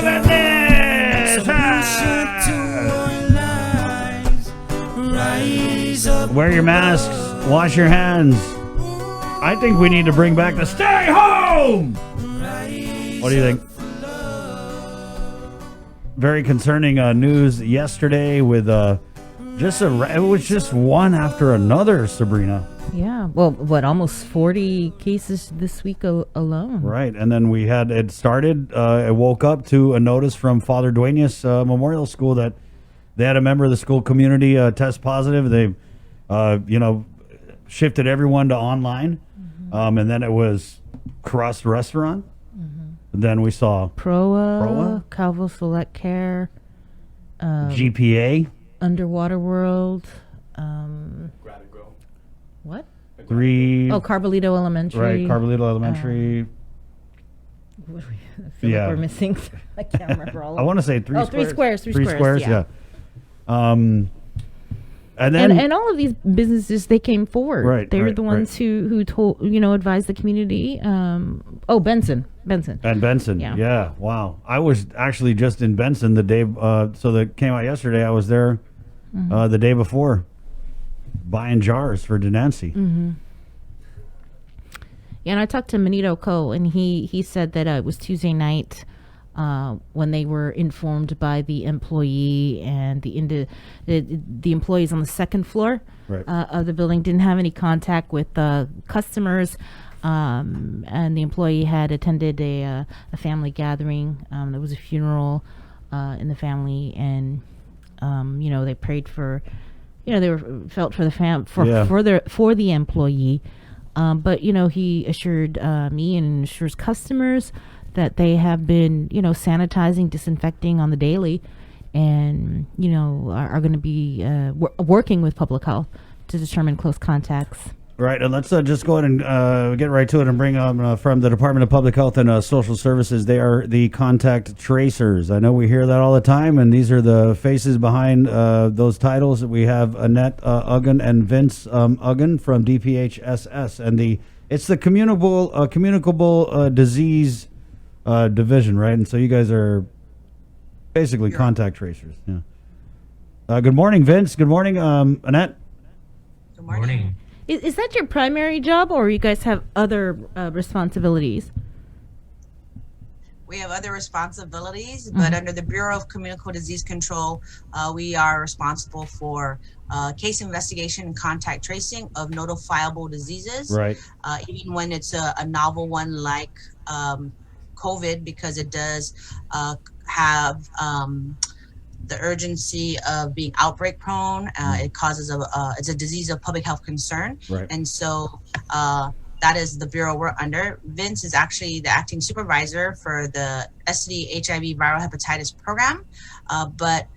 at this. Wear your masks. Wash your hands. I think we need to bring back the stay home. What do you think? Very concerning news yesterday with it was just one after another, Sabrina. Yeah. Well, almost 40 cases this week alone. Right. And then it woke up to a notice from Father Duenas Memorial School that they had a member of the school community test positive. They, shifted everyone to online. Mm-hmm. And then it was Crust Restaurant. Mm-hmm. Then we saw Proa, Calvo Select Care, GPA, Underwater World, what? Carbolito Elementary. Right, Carbolito Elementary. What I feel like we're missing. I can't remember all of them. I want to say three squares. Three squares, yeah. And then and all of these businesses, they came forward. Right, they were the ones who told, advised the community. Benson. And Benson. Yeah. Wow. I was actually just in Benson the day, so that came out yesterday. I was there the day before buying jars for Denancy. Mm-hmm. Yeah, and I talked to Manito Ko, and he said that it was Tuesday night when they were informed by the employee and the employees on the second floor of the building didn't have any contact with customers, and the employee had attended a family gathering. There was a funeral in the family, and they prayed for, they felt for the for the employee. But he assured me and assures customers that they have been, sanitizing, disinfecting on the daily, and, are going to be working with public health to determine close contacts. Right, and let's just go ahead and get right to it and bring from the Department of Public Health and Social Services. They are the contact tracers. I know we hear that all the time, and these are the faces behind those titles. We have Annette Uggan and Vince Uggan from DPHSS, and it's the communicable disease division, right? And so you guys are basically contact tracers. Yeah. Good morning, Vince. Good morning, Annette. Good morning. Is that your primary job, or you guys have other responsibilities? We have other responsibilities, but under the Bureau of Communicable Disease Control, we are responsible for case investigation and contact tracing of notifiable diseases. Right. Even when it's a novel one like COVID, because it does have the urgency of being outbreak prone. It causes it's a disease of public health concern. Right. And so that is the bureau we're under. Vince is actually the acting supervisor for the STD HIV viral hepatitis program. But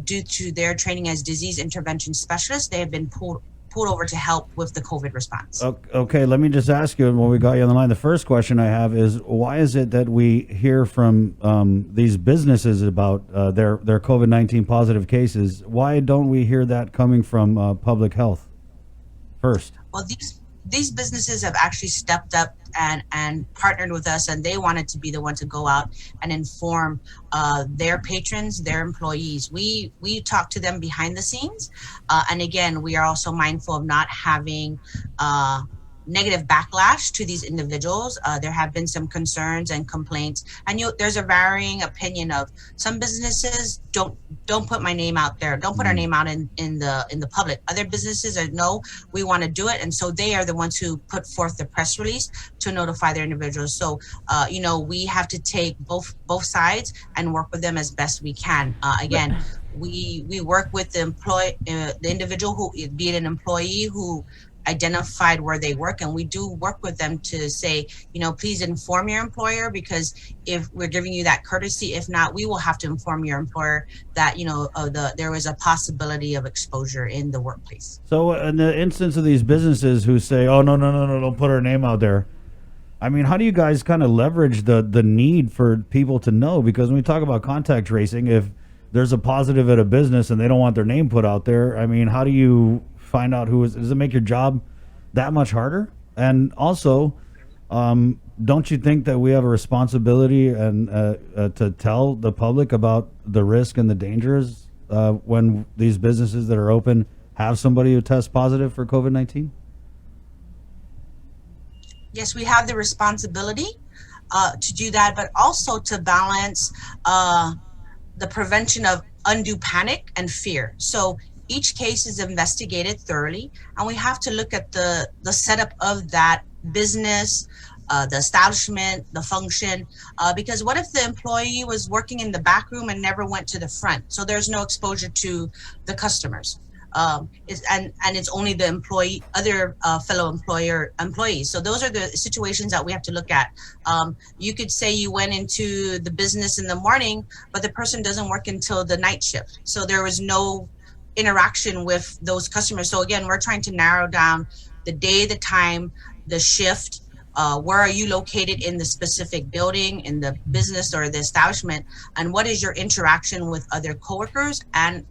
due to their training as disease intervention specialists, they have been pulled over to help with the COVID response. Okay, let me just ask you, when we got you on the line, the first question I have is, why is it that we hear from these businesses about their COVID-19 positive cases? Why don't we hear that coming from public health first? Well, these businesses have actually stepped up and partnered with us, and they wanted to be the one to go out and inform their patrons, their employees. We talk to them behind the scenes, and again, we are also mindful of not having negative backlash to these individuals. There have been some concerns and complaints, and there's a varying opinion of some businesses don't put my name out there, don't put our name out in the public. Other businesses are, no, we want to do it, and so they are the ones who put forth the press release to notify their individuals. So we have to take both sides and work with them as best we can. Again, we work with the individual, who, be it an employee who identified where they work, and we do work with them to say, please inform your employer, because if we're giving you that courtesy, if not, we will have to inform your employer that there was a possibility of exposure in the workplace. So in the instance of these businesses who say, oh, no, don't put our name out there, I mean, how do you guys kind of leverage the need for people to know? Because when we talk about contact tracing, if there's a positive at a business and they don't want their name put out there, I mean, how do you find out does it make your job that much harder? And also, don't you think that we have a responsibility and to tell the public about the risk and the dangers when these businesses that are open have somebody who tests positive for COVID-19? Yes, we have the responsibility to do that, but also to balance the prevention of undue panic and fear. So each case is investigated thoroughly, and we have to look at the setup of that business, the establishment, the function, because what if the employee was working in the back room and never went to the front? So there's no exposure to the customers. And it's only the employee, other fellow employees. So those are the situations that we have to look at. You could say you went into the business in the morning, but the person doesn't work until the night shift. So there was no interaction with those customers. So again, we're trying to narrow down the day, the time, the shift. Where are you located in the specific building, in the business or the establishment, and what is your interaction with other coworkers, and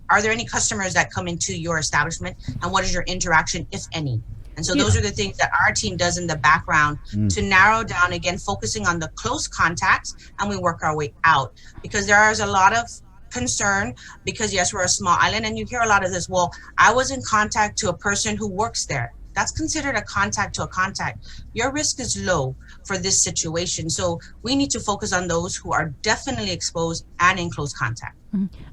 are there any customers that come into your establishment, and what is your interaction, if any? And so those are the things that our team does in the background to narrow down, again, focusing on the close contacts, and we work our way out, because there is a lot of concern, because yes, we're a small island, and you hear a lot of this, well, I was in contact to a person who works there. That's considered a contact to a contact. Your risk is low for this situation. So we need to focus on those who are definitely exposed and in close contact.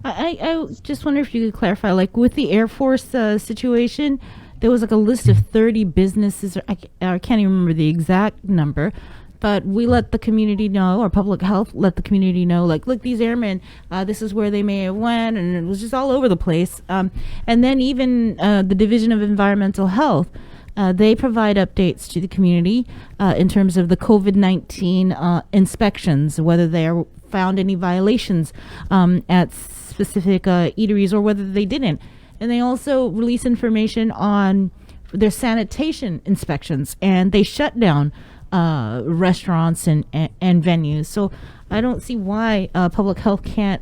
I just wonder if you could clarify, like with the Air Force situation, there was like a list of 30 businesses, I can't even remember the exact number, but we let the community know, or public health let the community know, like, look, these airmen, this is where they may have went, and it was just all over the place. And then even the Division of Environmental Health, they provide updates to the community in terms of the COVID-19 inspections, whether they are found any violations at specific eateries or whether they didn't. And they also release information on their sanitation inspections, and they shut down restaurants and venues. So I don't see why public health can't,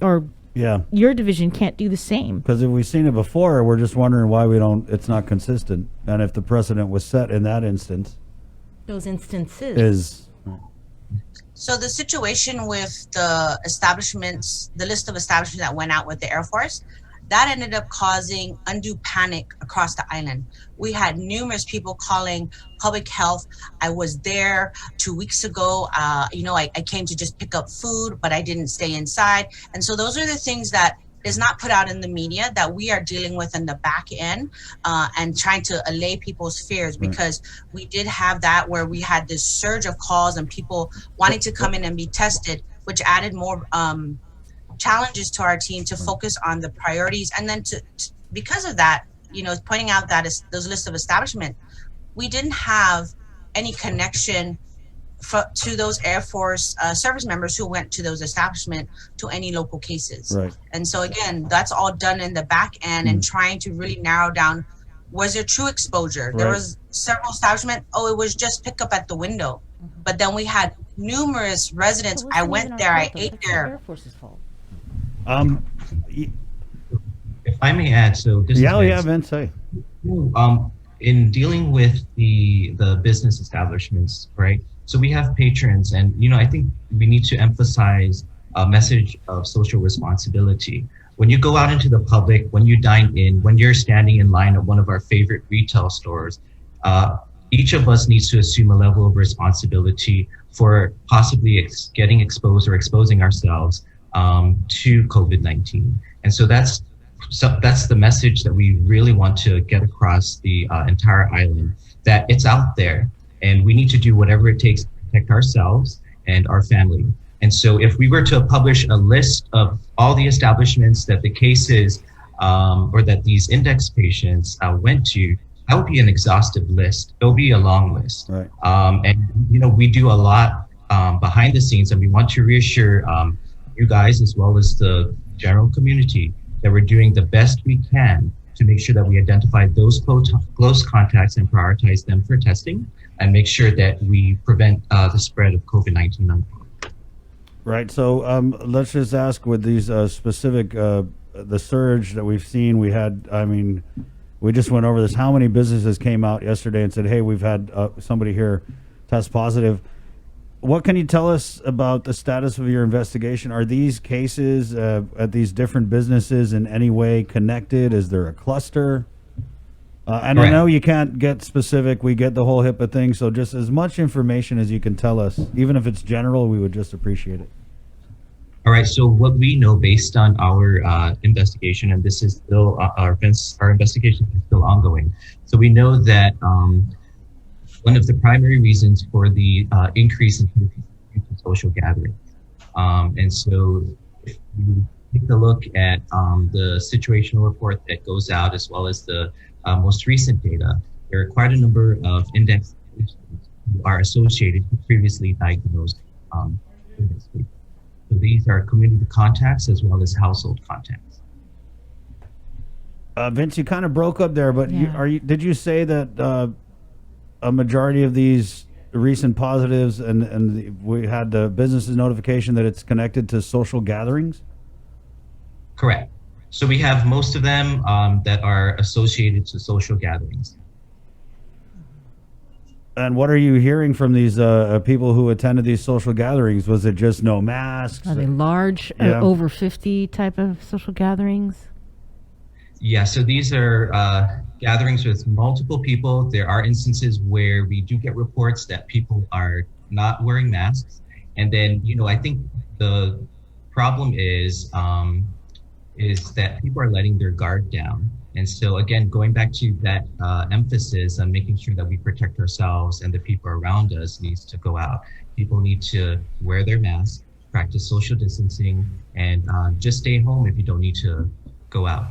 or your division can't do the same. Because if we've seen it before, we're just wondering why it's not consistent. And if the precedent was set in that instance. Those instances. So the situation with the establishments, the list of establishments that went out with the Air Force, that ended up causing undue panic across the island. We had numerous people calling public health. I was there 2 weeks ago. I came to just pick up food, but I didn't stay inside. And so those are the things that is not put out in the media that we are dealing with in the back end and trying to allay people's fears, because we did have that where we had this surge of calls and people wanting to come in and be tested, which added more challenges to our team to focus on the priorities. And then because of that, pointing out that those lists of establishment, we didn't have any connection to those Air Force service members who went to those establishments to any local cases. Right. And so again, that's all done in the back end and trying to really narrow down, was there true exposure? Right. There was several establishments, it was just pick up at the window. But then we had numerous residents, I went there, I ate there. Air Force's fault. If I may add, so this is Vince, say. In dealing with the business establishments, right? So we have patrons, and I think we need to emphasize a message of social responsibility. When you go out into the public, when you dine in, when you're standing in line at one of our favorite retail stores, each of us needs to assume a level of responsibility for possibly getting exposed or exposing ourselves to COVID-19. And so that's the message that we really want to get across the entire island, that it's out there and we need to do whatever it takes to protect ourselves and our family. And so if we were to publish a list of all the establishments that the cases or that these index patients went to, that would be an exhaustive list. It'll be a long list. Right. And we do a lot behind the scenes, and we want to reassure you guys as well as the general community that we're doing the best we can to make sure that we identify those close contacts and prioritize them for testing and make sure that we prevent the spread of COVID-19. Right. So let's just ask with these specific, the surge that we've seen, we just went over this. How many businesses came out yesterday and said, hey, we've had somebody here test positive. What can you tell us about the status of your investigation? Are these cases at these different businesses in any way connected? Is there a cluster? And I Correct. know you can't get specific. We get the whole HIPAA thing. So just as much information as you can tell us, even if it's general, we would just appreciate it. All right. So what we know based on our investigation, and this is still our investigation is still ongoing. So we know that one of the primary reasons for the increase in cases is due to social gatherings. And so if you take a look at the situational report that goes out, as well as the most recent data, there are quite a number of index patients who are associated with previously diagnosed index patients. So these are community contacts as well as household contacts. Vince, you kind of broke up there, but Yeah. did you say that a majority of these recent positives we had the business's notification that it's connected to social gatherings? Correct. So we have most of them that are associated to social gatherings. And what are you hearing from these people who attended these social gatherings? Was it just no masks? Are they large, Yeah. over 50 type of social gatherings? Yeah, so these are gatherings with multiple people. There are instances where we do get reports that people are not wearing masks. And then, I think the problem is that people are letting their guard down. And so again, going back to that emphasis on making sure that we protect ourselves and the people around us needs to go out. People need to wear their masks, practice social distancing, and just stay home if you don't need to go out.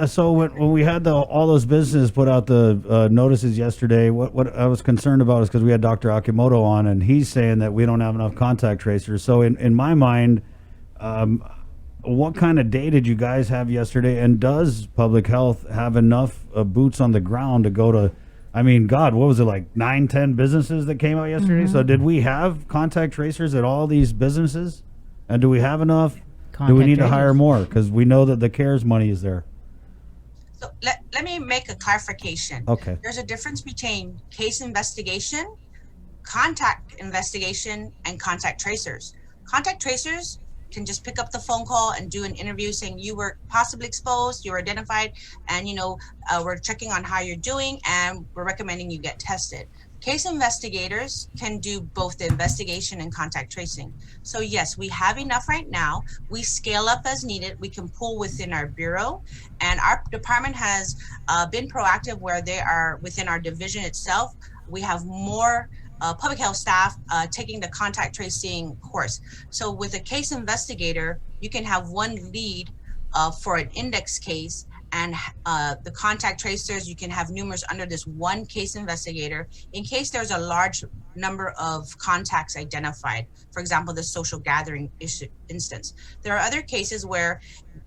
So when we had all those businesses put out the notices yesterday, what I was concerned about is because we had Dr. Akimoto on, and he's saying that we don't have enough contact tracers. So in my mind, what kind of day did you guys have yesterday? And does public health have enough boots on the ground to go to, I mean, God, what was it, like 9-10 businesses that came out yesterday? So did we have contact tracers at all these businesses? And do we have enough? Do we need to hire more? Because we know that the CARES money is there. So let me make a clarification. Okay. There's a difference between case investigation, contact investigation, and contact tracers. Contact tracers can just pick up the phone call and do an interview saying you were possibly exposed, you were identified, and we're checking on how you're doing, and we're recommending you get tested. Case investigators can do both the investigation and contact tracing. So yes, we have enough right now. We scale up as needed. We can pull within our bureau, and our department has been proactive where they are within our division itself. We have more public health staff taking the contact tracing course. So with a case investigator, you can have one lead for an index case, and the contact tracers, you can have numerous under this one case investigator in case there's a large number of contacts identified. For example, the social gathering instance. There are other cases where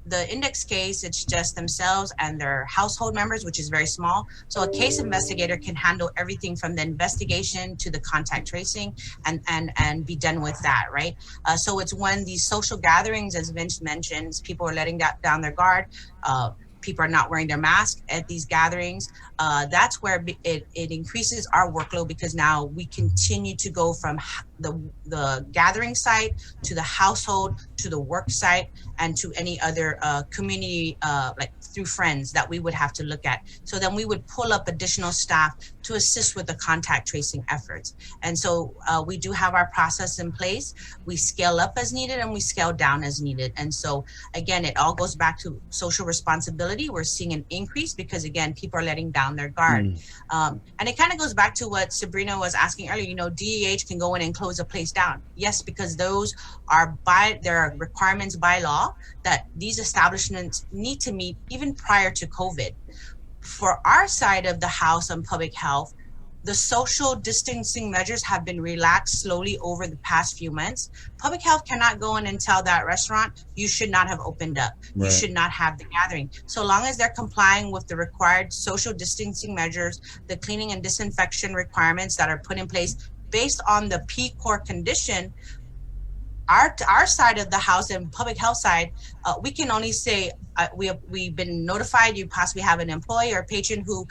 the index case, it's just themselves and their household members, which is very small. So a case investigator can handle everything from the investigation to the contact tracing and be done with that, right? So it's when these social gatherings, as Vince mentions, people are letting down their guard. People are not wearing their mask at these gatherings. That's where it increases our workload, because now we continue to go from the gathering site to the household to the work site and to any other community like through friends that we would have to look at. So then we would pull up additional staff to assist with the contact tracing efforts. And so we do have our process in place. We scale up as needed and we scale down as needed. And so again, it all goes back to social responsibility. We're seeing an increase because again, people are letting down their guard. And it kind of goes back to what Sabrina was asking earlier, DEH can go in and close a place down. Yes, because those are there are requirements by law that these establishments need to meet even prior to COVID. For our side of the house on public health, the social distancing measures have been relaxed slowly over the past few months. Public health cannot go in and tell that restaurant, you should not have opened up. Right. You should not have the gathering. So long as they're complying with the required social distancing measures, the cleaning and disinfection requirements that are put in place based on the P core condition, our side of the house and public health side, we can only say we've been notified you possibly have an employee or patron who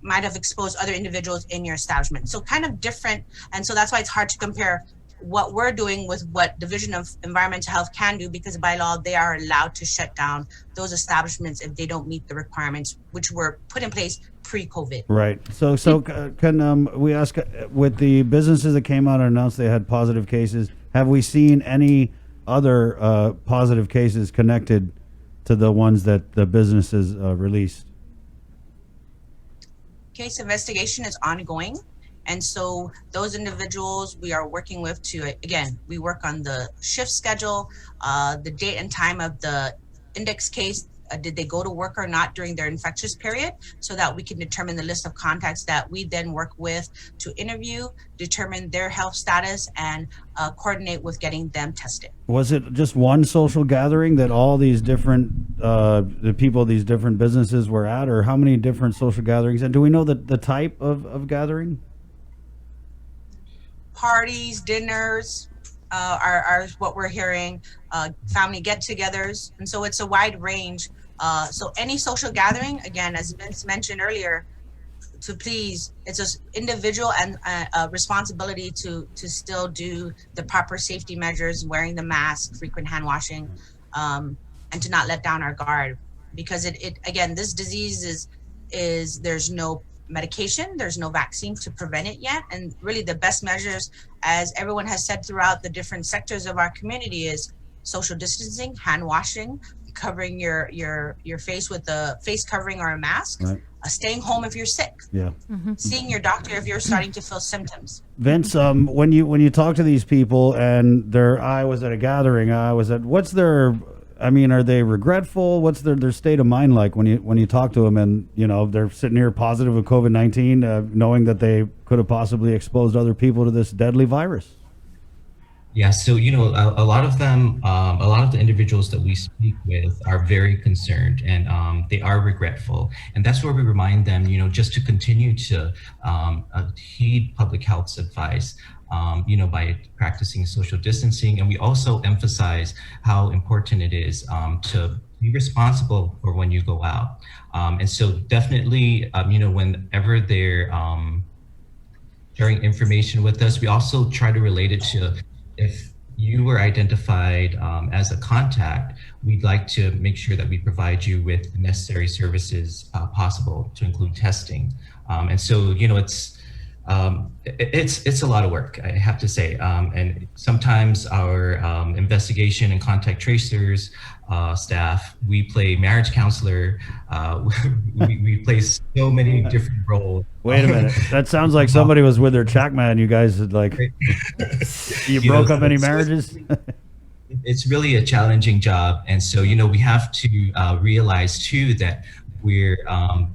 might have exposed other individuals in your establishment. So kind of different. And so that's why it's hard to compare what we're doing with what Division of Environmental Health can do, because by law they are allowed to shut down those establishments if they don't meet the requirements which were put in place pre-COVID. Right. So can we ask, with the businesses that came out and announced they had positive cases, have we seen any other positive cases connected to the ones that the businesses released? Case investigation is ongoing. And so those individuals we are working with we work on the shift schedule, the date and time of the index case. Did they go to work or not during their infectious period, so that we can determine the list of contacts that we then work with to interview, determine their health status, and coordinate with getting them tested. Was it just one social gathering that all these different the people, these different businesses were at, or how many different social gatherings? And do we know the type of gathering? Parties, dinners are what we're hearing, family get-togethers. And so it's a wide range. So any social gathering, again, as Vince mentioned earlier, it's an individual and responsibility to still do the proper safety measures, wearing the mask, frequent hand washing, and to not let down our guard. Because again, this disease is there's no medication, there's no vaccine to prevent it yet. And really the best measures, as everyone has said throughout the different sectors of our community, is social distancing, hand washing, covering your face with a face covering or a mask, right. Staying home if you're sick, seeing your doctor if you're starting to feel symptoms. Vince, when you talk to these people and I was at a gathering, what's their, are they regretful? What's their state of mind like when you talk to them and they're sitting here positive with COVID-19, knowing that they could have possibly exposed other people to this deadly virus? Yeah, so a lot of them, a lot of the individuals that we speak with are very concerned, and they are regretful, and that's where we remind them, just to continue to heed public health's advice, by practicing social distancing, and we also emphasize how important it is to be responsible for when you go out, and so definitely, whenever they're sharing information with us, we also try to relate it to, if you were identified as a contact, we'd like to make sure that we provide you with the necessary services possible, to include testing. And so, it's a lot of work, I have to say. And sometimes our investigation and contact tracers staff, we play marriage counselor. We play so many different roles. Wait a minute. That sounds like somebody was with their Chakma and you guys had you broke up any marriages? It's really a challenging job. And so, we have to realize too that we're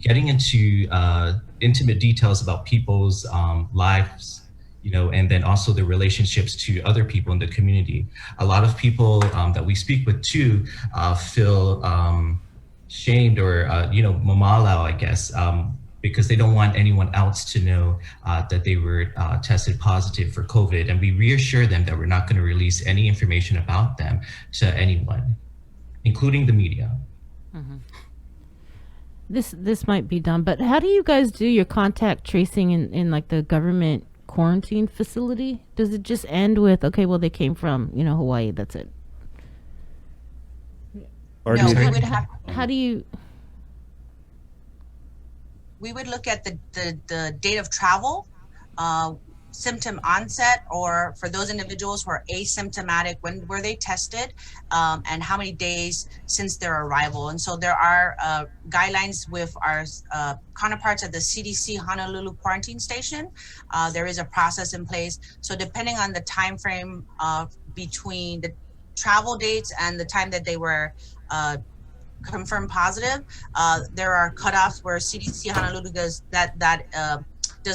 getting into intimate details about people's lives, and then also the relationships to other people in the community. A lot of people that we speak with too feel shamed or, mamalau, I guess, because they don't want anyone else to know that they were tested positive for COVID. And we reassure them that we're not going to release any information about them to anyone, including the media. Mm-hmm. This might be dumb, but how do you guys do your contact tracing in like the government quarantine facility? Does it just end with, okay, well, they came from, Hawaii, that's it? Or No, we would look at the date of travel, symptom onset, or for those individuals who are asymptomatic, when were they tested, and how many days since their arrival. And so there are guidelines with our counterparts at the CDC Honolulu quarantine station. There is a process in place. So depending on the time frame between the travel dates and the time that they were confirmed positive, there are cutoffs where CDC Honolulu does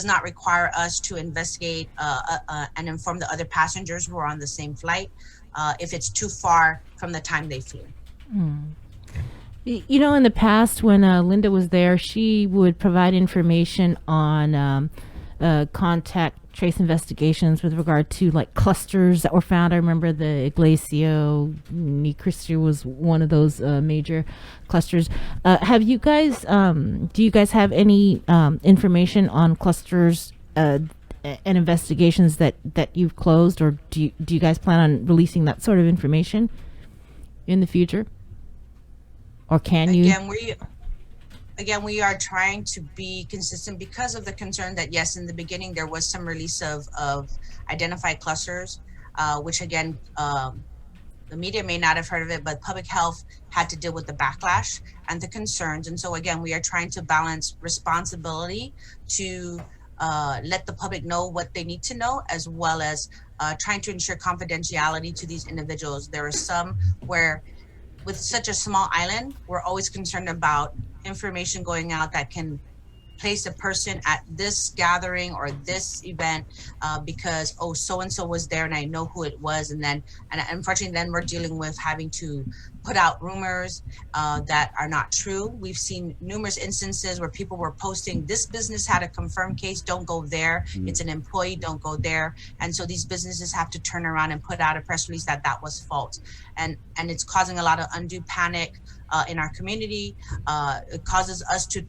not require us to investigate and inform the other passengers who are on the same flight if it's too far from the time they flew. In the past when Linda was there, she would provide information on contact trace investigations with regard to like clusters that were found. I remember the Iglesia Ni Cristo was one of those major clusters. Have you guys, do you guys have any information on clusters and investigations that you've closed, or do you guys plan on releasing that sort of information in the future? Or can you? Again, we are trying to be consistent because of the concern that, yes, in the beginning, there was some release of identified clusters, which again, the media may not have heard of it, but public health had to deal with the backlash and the concerns. And so again, we are trying to balance responsibility to let the public know what they need to know, as well as trying to ensure confidentiality to these individuals. There are some where, with such a small island, we're always concerned about information going out that can place a person at this gathering or this event because, oh, so-and-so was there and I know who it was. And unfortunately, then we're dealing with having to put out rumors that are not true. We've seen numerous instances where people were posting, this business had a confirmed case, don't go there. It's an employee, don't go there. And so these businesses have to turn around and put out a press release that was false. And it's causing a lot of undue panic in our community. It causes us to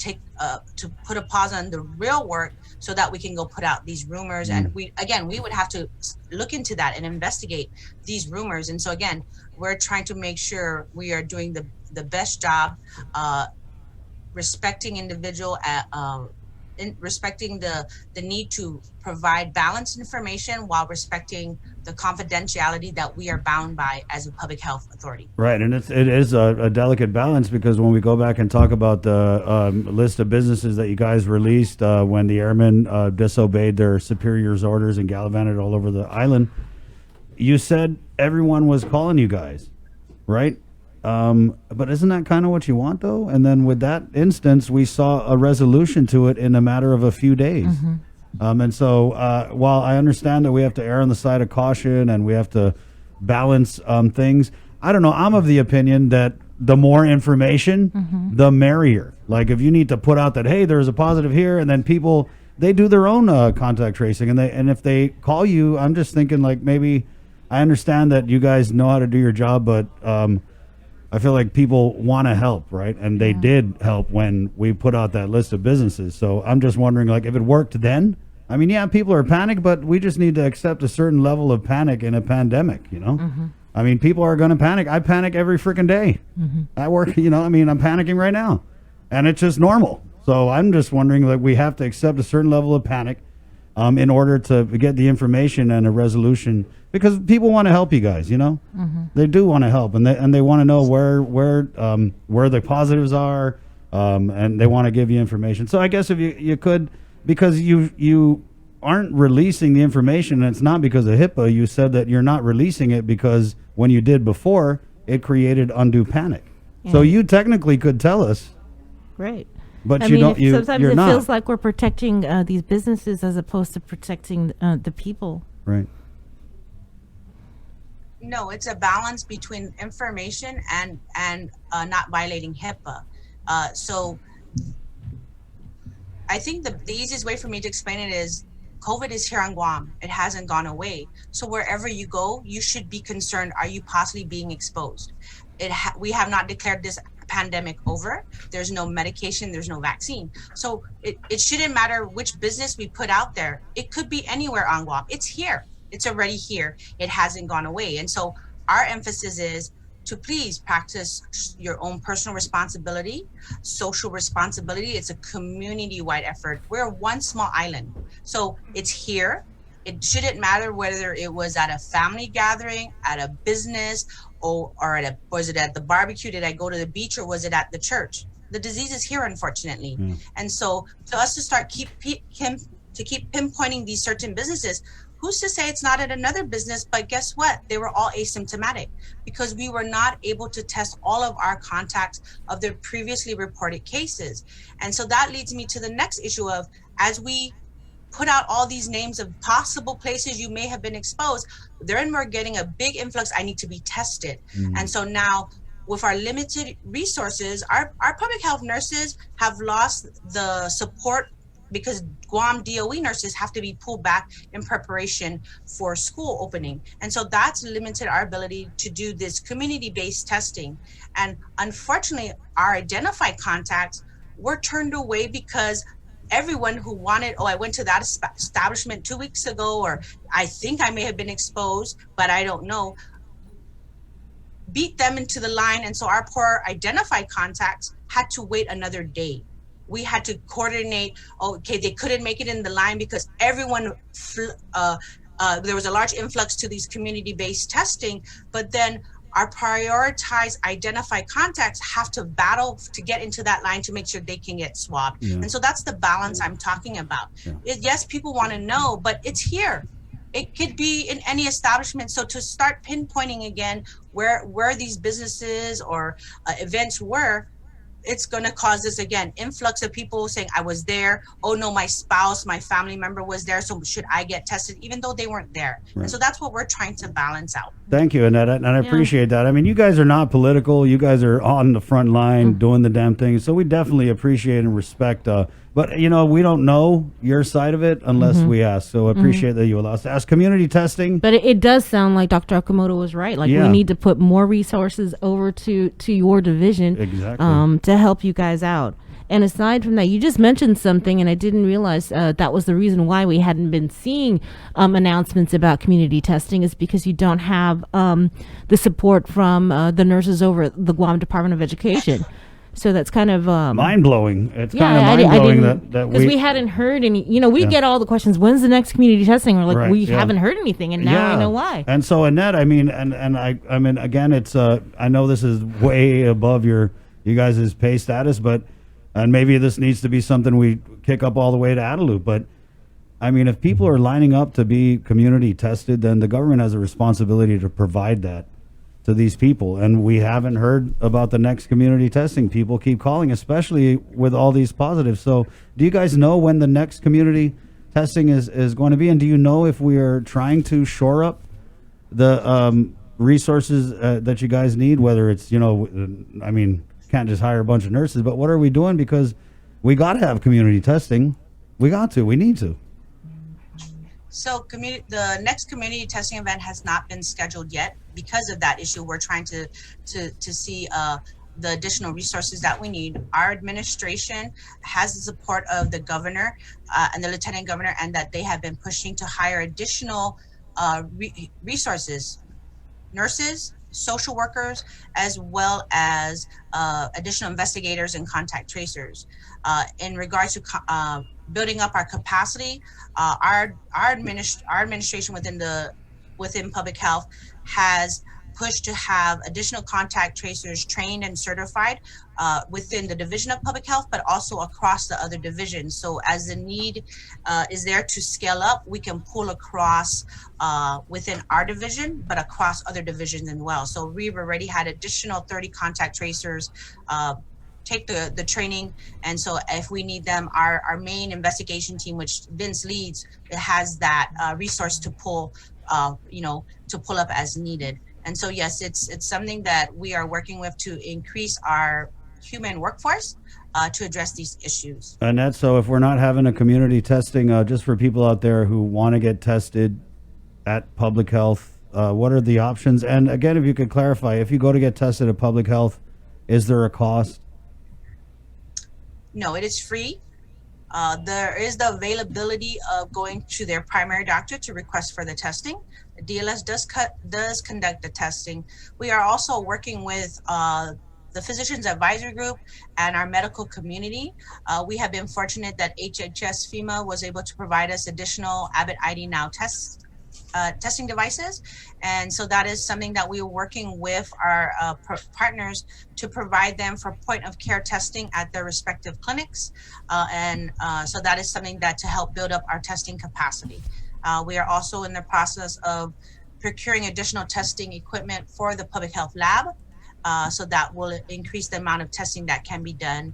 put a pause on the real work so that we can go put out these rumors. And we would have to look into that and investigate these rumors. And so again, we're trying to make sure we are doing the best job, respecting individual, respecting the need to provide balanced information while respecting the confidentiality that we are bound by as a public health authority. Right, and it is a delicate balance, because when we go back and talk about the list of businesses that you guys released when the airmen disobeyed their superiors' orders and gallivanted all over the island, you said everyone was calling you guys, right? But isn't that kind of what you want, though? And then with that instance, we saw a resolution to it in a matter of a few days. And so while I understand that we have to err on the side of caution and we have to balance things, I don't know. I'm of the opinion that the more information, the merrier. Like if you need to put out that, hey, there's a positive here, and then people, they do their own contact tracing, and if they call you, I'm just thinking like maybe I understand that you guys know how to do your job, but I feel like people want to help, right? And they did help when we put out that list of businesses. So I'm just wondering, like, if it worked then, I mean, yeah, people are panicked, but we just need to accept a certain level of panic in a pandemic, you know? I mean, people are going to panic. I panic every freaking day. I work, you know, I mean, I'm panicking right now. And it's just normal. So I'm just wondering, like, we have to accept a certain level of panic in order to get the information and a resolution, because people want to help you guys, you know, they do want to help, and they want to know where the positives are, and they want to give you information. So I guess if you could, because you aren't releasing the information, and it's not because of HIPAA. You said that you're not releasing it because when you did before, it created undue panic. So you technically could tell us, right? But I you mean, don't. Sometimes You're it not. feels like we're protecting these businesses as opposed to protecting the people. Right. No, it's a balance between information and not violating HIPAA. So I think the easiest way for me to explain it is COVID is here on Guam. It hasn't gone away. So wherever you go, you should be concerned, are you possibly being exposed? We have not declared this pandemic over. There's no medication, there's no vaccine. So it shouldn't matter which business we put out there. It could be anywhere on Guam. It's here. It's already here. It hasn't gone away. And so our emphasis is to please practice your own personal responsibility, social responsibility. It's a community-wide effort. We're one small island. So it's here. It shouldn't matter whether it was at a family gathering, at a business, or was it at the barbecue? Did I go to the beach, or was it at the church? The disease is here, unfortunately. And so for us to start keep pinpointing these certain businesses, who's to say it's not at another business? But guess what? They were all asymptomatic because we were not able to test all of our contacts of their previously reported cases. And so that leads me to the next issue of, as we put out all these names of possible places you may have been exposed, then we're getting a big influx. I need to be tested. And so now, with our limited resources, our public health nurses have lost the support because Guam DOE nurses have to be pulled back in preparation for school opening. And so that's limited our ability to do this community-based testing. And unfortunately, our identified contacts were turned away because everyone who wanted, oh, I went to that establishment 2 weeks ago, or I think I may have been exposed, but I don't know, beat them into the line. And so our poor identified contacts had to wait another day. We had to coordinate. Okay, they couldn't make it in the line because everyone, there was a large influx to these community-based testing, but then our prioritized identified contacts have to battle to get into that line to make sure they can get swabbed. Yeah. And so that's the balance I'm talking about. Yeah. Yes, people want to know, but it's here. It could be in any establishment. So to start pinpointing again where these businesses or events were, it's going to cause this, again, influx of people saying, I was there. Oh, no, my spouse, my family member was there. So should I get tested, even though they weren't there? Right. And so that's what we're trying to balance out. Thank you, Annette. And I appreciate that. I mean, you guys are not political. You guys are on the front line doing the damn thing. So we definitely appreciate and respect. But, you know, we don't know your side of it unless we ask. So I appreciate that you allow us to ask. Community testing. But it does sound like Dr. Okamoto was right. Like, we need to put more resources over to your division to help you guys out. And aside from that, you just mentioned something, and I didn't realize that was the reason why we hadn't been seeing announcements about community testing, is because you don't have the support from the nurses over at the Guam Department of Education. So that's kind of mind-blowing. It's kind of mind-blowing that we hadn't heard any. You know, we get all the questions, when's the next community testing? We're like, we haven't heard anything, and now I know why. And so, Annette, I mean, I mean, again, it's I know this is way above you guys' pay status, but and maybe this needs to be something we kick up all the way to Adelup. But I mean, if people are lining up to be community tested, then the government has a responsibility to provide that to these people. And we haven't heard about the next community testing. People keep calling, especially with all these positives. So do you guys know when the next community testing is going to be? And do you know if we are trying to shore up the resources that you guys need, whether it's, you know, I mean, can't just hire a bunch of nurses, but what are we doing? Because we got to have community testing. We need to. So the next community testing event has not been scheduled yet because of that issue. We're trying to see the additional resources that we need. Our administration has the support of the governor and the lieutenant governor, and that they have been pushing to hire additional resources, nurses, social workers, as well as additional investigators and contact tracers. In regards to building up our capacity, our administration within public health has pushed to have additional contact tracers trained and certified within the Division of Public Health, but also across the other divisions. So as the need is there to scale up, we can pull across within our division, but across other divisions as well. So we've already had additional 30 contact tracers take the training. And so if we need them, our main investigation team, which Vince leads, it has that resource to pull, to pull up as needed. And so, yes, it's something that we are working with to increase our human workforce to address these issues. And that's so if we're not having a community testing, just for people out there who want to get tested at public health, what are the options? And again, if you could clarify, if you go to get tested at public health, is there a cost? No, it is free. There is the availability of going to their primary doctor to request for the testing. The DLS does conduct the testing. We are also working with the Physicians Advisory Group and our medical community. We have been fortunate that HHS FEMA was able to provide us additional Abbott ID Now testing devices. And so that is something that we are working with our partners to provide them for point of care testing at their respective clinics. So that is something that to help build up our testing capacity. We are also in the process of procuring additional testing equipment for the public health lab. So that will increase the amount of testing that can be done.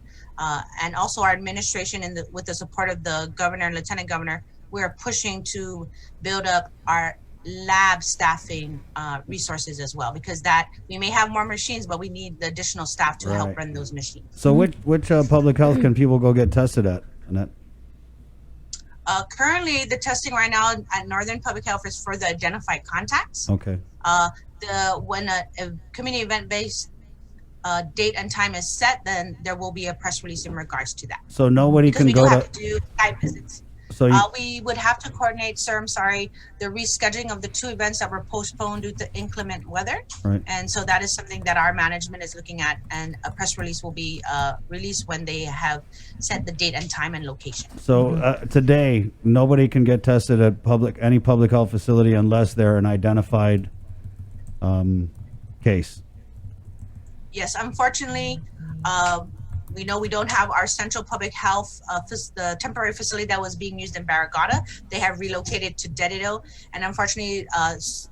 And also our administration, with the support of the governor and lieutenant governor, we're pushing to build up our lab staffing resources as well, because that we may have more machines, but we need the additional staff to help run those machines. So which public health can people go get tested at, Annette? Currently, the testing right now at Northern Public Health is for the identified contacts. Okay. When a community event based date and time is set, then there will be a press release in regards to that. So nobody Because can we do go have to. to do site visits. So you, We would have to coordinate, sir, I'm sorry, the rescheduling of the 2 events that were postponed due to inclement weather. right. And so that is something that our management is looking at, and a press release will be released when they have set the date and time and location. So today, nobody can get tested at any public health facility unless they're an identified case. Yes, unfortunately, we know we don't have our central public health, the temporary facility that was being used in Barragata. They have relocated to Dedido. And unfortunately,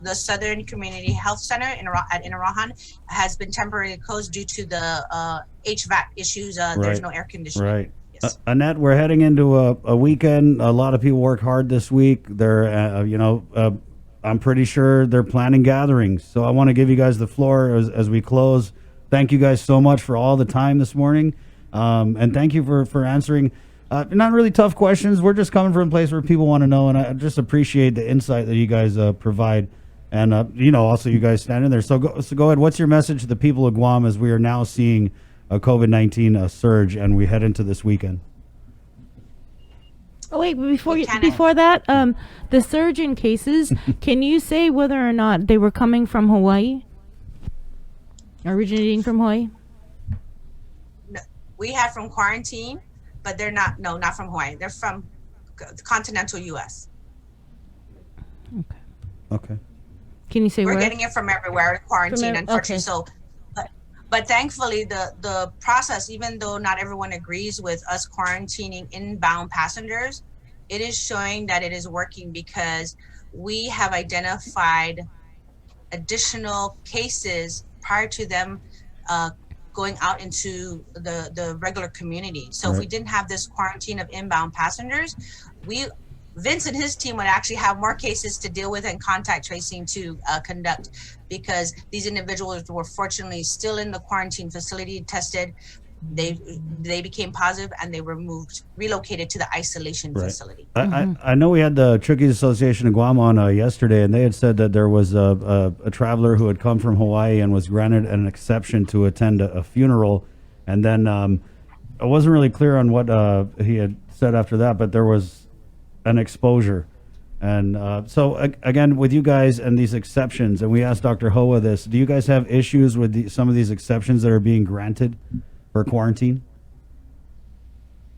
the Southern Community Health Center at Inarajan has been temporarily closed due to the HVAC issues. There's Right. no air conditioning. Right. Yes. Annette, we're heading into a weekend. A lot of people work hard this week. They're, I'm pretty sure they're planning gatherings. So I want to give you guys the floor as we close. Thank you guys so much for all the time this morning. And thank you for answering not really tough questions. We're just coming from a place where people want to know, and I just appreciate the insight that you guys provide. And, also you guys standing there. So go ahead. What's your message to the people of Guam as we are now seeing a COVID-19 surge and we head into this weekend? Oh wait, before We can before that, the surge in cases. Can you say whether or not they were coming from Hawaii, originating from Hawaii? No, we have from quarantine, but they're not. No, not from Hawaii. They're from the continental U.S. Okay. Can you say We're where? getting it from everywhere. Quarantine, unfortunately. Okay. So, but thankfully, the process, even though not everyone agrees with us quarantining inbound passengers, it is showing that it is working because we have identified additional cases prior to them going out into the regular community. So if we Right. didn't have this quarantine of inbound passengers, Vince and his team would actually have more cases to deal with and contact tracing to conduct, because these individuals were fortunately still in the quarantine facility, tested, they became positive, and they were relocated to the isolation Right. facility. I know we had the Chukis Association of Guam on yesterday, and they had said that there was a traveler who had come from Hawaii and was granted an exception to attend a funeral. And then I wasn't really clear on what he had said after that, but there was an exposure. And so again, with you guys and these exceptions, and we asked Dr. Hoa this, do you guys have issues with some of these exceptions that are being granted for quarantine?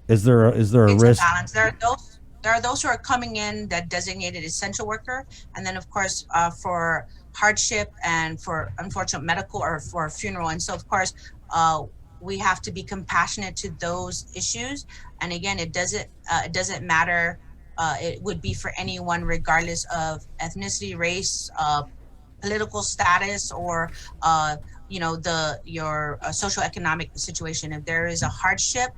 Is there a It's risk? a balance. There are those who are coming in that designated essential worker, and then of course for hardship and for unfortunate medical or for funeral. And so of course we have to be compassionate to those issues. And again, it doesn't matter. It would be for anyone, regardless of ethnicity, race, political status, or your socioeconomic situation. If there is a hardship,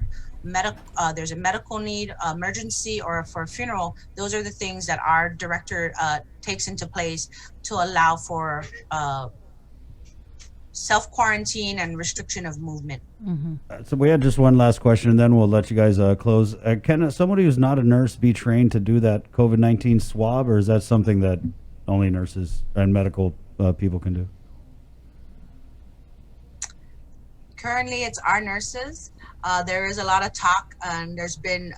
there's a medical need, emergency, or for a funeral, those are the things that our director takes into place to allow for self-quarantine and restriction of movement. So we had just one last question, and then we'll let you guys close. Can somebody who's not a nurse be trained to do that COVID-19 swab, or is that something that only nurses and medical people can do? Currently, it's our nurses. There is a lot of talk, and there's been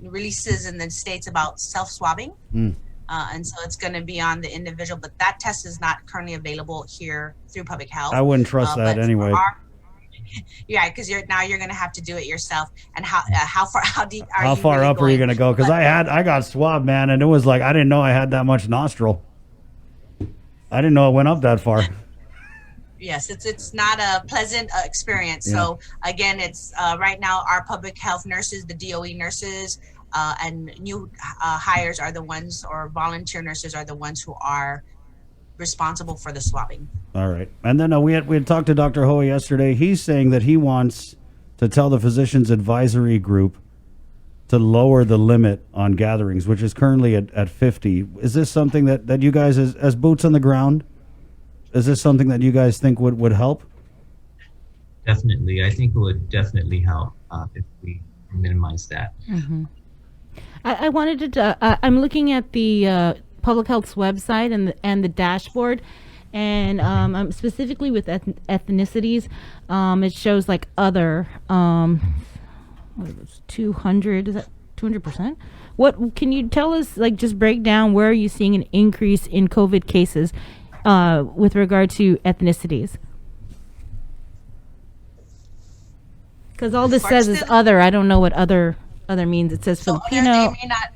releases in the States about self-swabbing. And so it's going to be on the individual, but that test is not currently available here through public health. I wouldn't trust that but anyway. Yeah, because you're going to have to do it yourself. And how deep are you? How far really up are you going to go? Because I got swabbed, man, and it was like I didn't know I had that much nostril. I didn't know it went up that far. Yes, it's not a pleasant experience. Yeah. So again, it's right now our public health nurses, the DOE nurses, and new hires are the ones, or volunteer nurses are the ones who are responsible for the swabbing. All right. And then we had talked to Dr. Hoa yesterday. He's saying that he wants to tell the Physicians Advisory Group to lower the limit on gatherings, which is currently at 50. Is this something that you guys, as boots on the ground, is this something that you guys think would help? Definitely. I think it would definitely help if we minimize that. I wanted to. I'm looking at the public health's website and the dashboard, and I'm specifically with ethnicities. It shows like other. What it was 200? Is that 200%? What can you tell us? Like, just break down where are you seeing an increase in COVID cases with regard to ethnicities? Because all this says is other. I don't know what other means. It says So Filipino. other, they may not.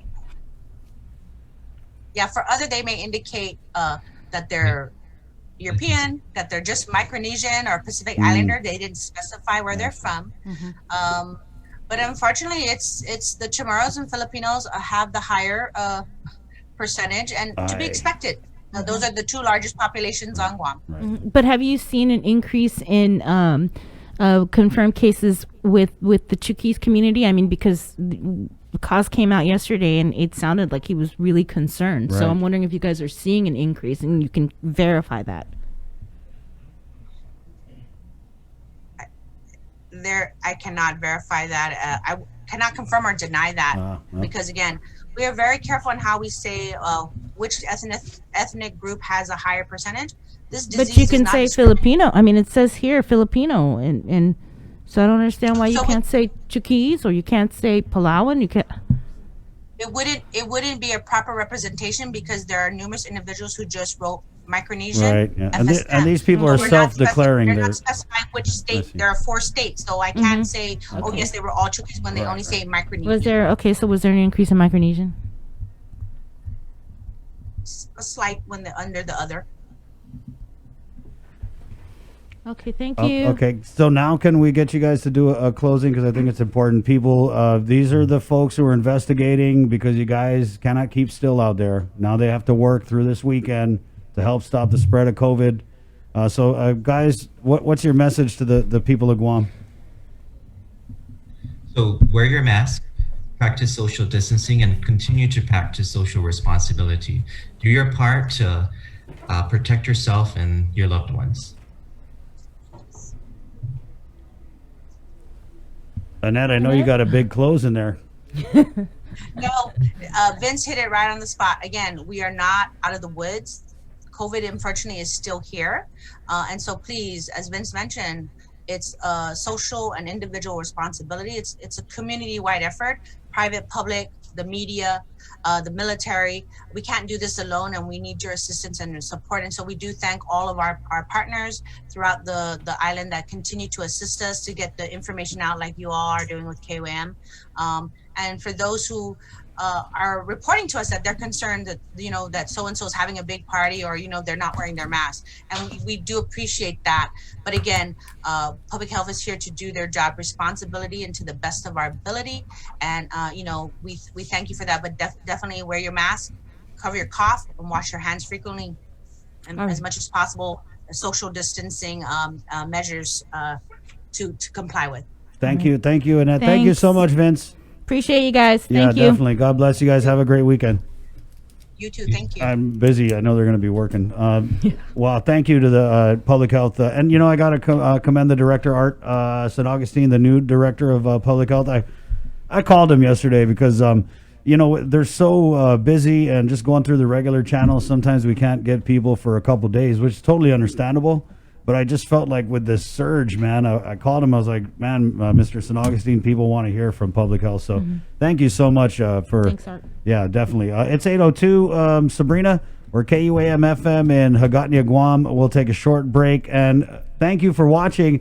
Yeah, for other they may indicate that they're European, that they're just Micronesian or Pacific Islander. They didn't specify where they're from. But unfortunately, it's the Chamorros and Filipinos have the higher percentage, and to be expected. Those are the two largest populations on Guam. But have you seen an increase in confirmed cases with the Chuukese community? I mean, because Kaz came out yesterday and it sounded like he was really concerned. So I'm wondering if you guys are seeing an increase and you can verify that. I cannot verify that. I cannot confirm or deny that because again, we are very careful on how we say which ethnic group has a higher percentage. This disease but you can say Filipino. I mean, it says here Filipino, and so I don't understand why you can't say Chuukese or you can't say Palawan. You can't. It wouldn't be a proper representation because there are numerous individuals who just wrote Micronesian. Right, yeah. And these people are self-declaring. They're not specifying which state. There are 4 states, so I can't say, oh yes, they were all Chuukese when they only say Micronesian. Was there an increase in Micronesian? A slight when under the other. Okay, thank you. Okay, so now can we get you guys to do a closing? Because I think it's important. People, these are the folks who are investigating because you guys cannot keep still out there. Now they have to work through this weekend to help stop the spread of COVID. So guys, what's your message to the people of Guam? So wear your mask, practice social distancing, and continue to practice social responsibility. Do your part to protect yourself and your loved ones. Annette, I know you got a big close in there. No, Vince hit it right on the spot. Again, we are not out of the woods. COVID, unfortunately, is still here. And so please, as Vince mentioned, it's a social and individual responsibility. It's a community-wide effort, private, public, the media, the military. We can't do this alone, and we need your assistance and your support. And so we do thank all of our partners throughout the island that continue to assist us to get the information out like you all are doing with KOM. And for those who are reporting to us that they're concerned that, that so-and-so is having a big party or, they're not wearing their mask. And we do appreciate that. But again, public health is here to do their job responsibility and to the best of our ability. And, we thank you for that, but definitely wear your mask, cover your cough, and wash your hands frequently and as much as possible, social distancing measures to comply with. Thank you, Annette. Thank you so much, Vince. Appreciate you guys. Yeah, Thank you. Definitely. God bless you guys. Have a great weekend. You too. Thank you. I'm busy. I know they're going to be working. Well, thank you to the public health. And, I got to commend the director, Art St. Augustine, the new director of public health. I called him yesterday because, they're so busy and just going through the regular channels. Sometimes we can't get people for a couple days, which is totally understandable. But I just felt like with this surge, man, I called him. I was like, man, Mr. St. Augustine, people want to hear from public health. So thank you so much for. Thanks, Art. Yeah, definitely. It's 8:02, Sabrina. We're KUAM FM in Hagatna, Guam. We'll take a short break. And thank you for watching.